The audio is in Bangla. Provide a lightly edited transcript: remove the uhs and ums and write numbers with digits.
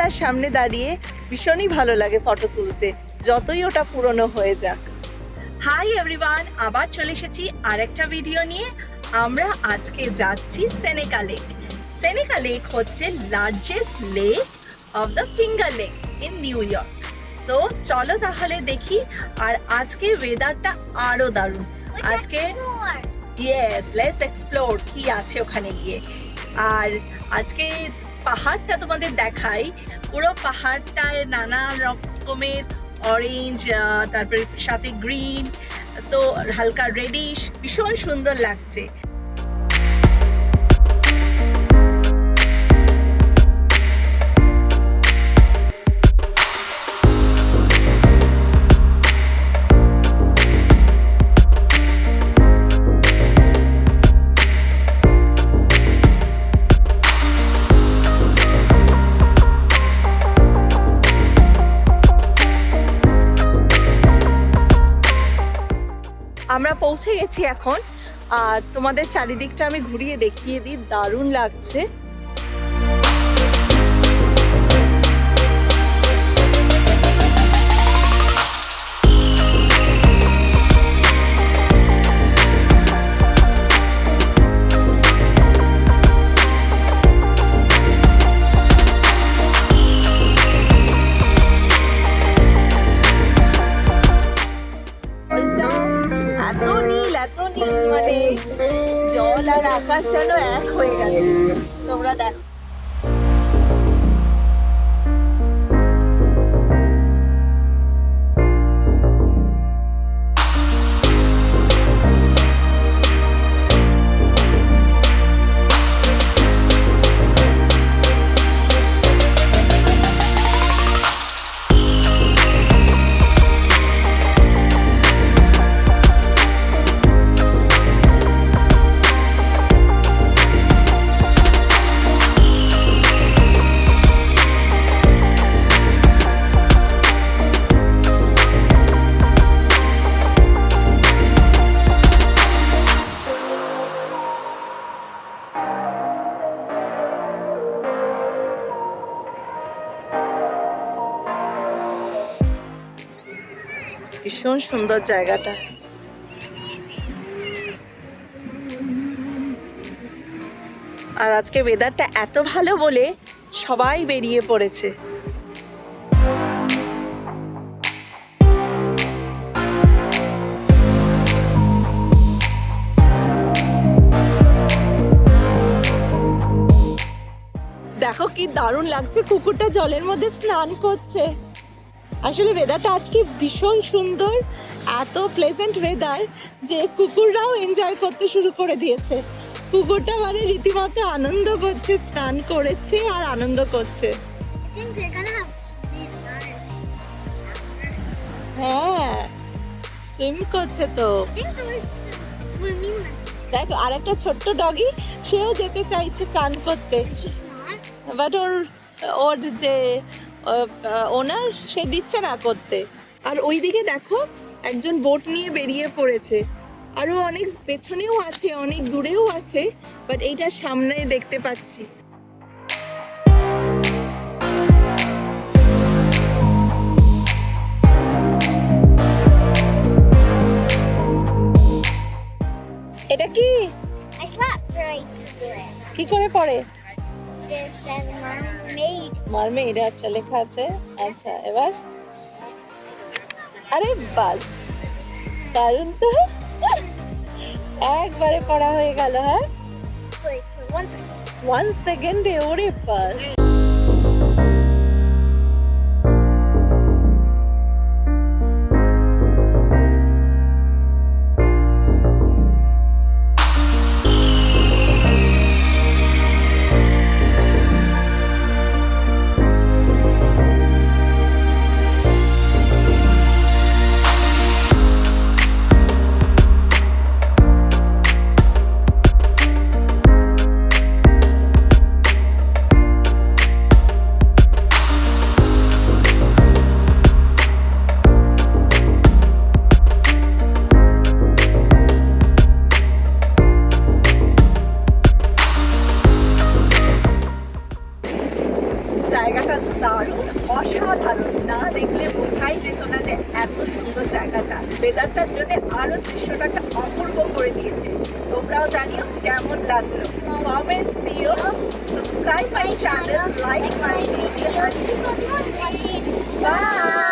জানালার সামনে দাঁড়িয়ে ভীষণই ভালো লাগে ফটো তুলতে, যতই ওটা পুরনো হয়ে যাক। হাই এভরিওয়ান, আবার চলে এসেছি আরেকটা ভিডিও নিয়ে। আমরা আজকে যাচ্ছি সেনেকা লেক। সেনেকা লেক হচ্ছে largest lake of the finger lake in new York. তো চলো তাহলে দেখি। আর আজকে ওয়েদারটা আরো দারুণ। আজকে ইয়েস, লেটস এক্সপ্লোর কি আছে ওখানে গিয়ে। আর আজকে পাহাড়টা তোমাদের দেখাই। পুরো পাহাড়টায় নানা রকমের অরেঞ্জ, তারপরে সাথে গ্রিন, তো হালকা রেডিশ, ভীষণ সুন্দর লাগছে। আমরা পৌঁছে গেছি এখন। আর তোমাদের চারিদিকটা আমি ঘুরিয়ে দেখিয়ে দিই, দারুণ লাগছে। মানে জল আর আকাশ যেন এক হয়ে গেছে, তোমরা দেখো। ভীষণ সুন্দর জায়গাটা। আর আজকে ওয়েদারটা এত ভালো বলে সবাই বেরিয়ে পড়েছে। দেখো কি দারুণ লাগছে, কুকুরটা জলের মধ্যে স্নান করছে। আসলে ওয়েদারটা আজকে ভীষণ সুন্দর, এত প্লেজেন্ট ওয়েদার যে কুকুররাও এনজয় করতে শুরু করে দিয়েছে। কুকুরটা মানে রীতিমতো আনন্দ করছে, স্নান করেছে আর আনন্দ করছে। হ্যাঁ, সুইম করছে তো। দেখ আর একটা ছোট্ট ডগি, সেও যেতে চাইছে চান করতে, বাট ওর যে ওনার সে দিচ্ছে না করতে। আর ওইদিকে দেখো একজন বোট নিয়ে বেরিয়ে পড়েছে। আরো অনেক পেছনেও আছে, অনেক দূরেও আছে, বাট এইটা সামনে দেখতে পাচ্ছি। এটা কি কি করে পড়ে? মারমেড, আচ্ছা লেখা আছে। আচ্ছা এবার, আরে বাস, দারুণ তো, একবারে পড়া হয়ে গেল। হ্যাঁ, 1 সেকেন্ডে, ওরে বাস। এত সুন্দর জায়গাটা, ওয়েদারটার জন্য আরো দৃশ্যটাকে অপূর্ব করে দিয়েছে। তোমরাও জানিও কেমন লাগলো, কমেন্টস দিও, subscribe my channel, like my video, by.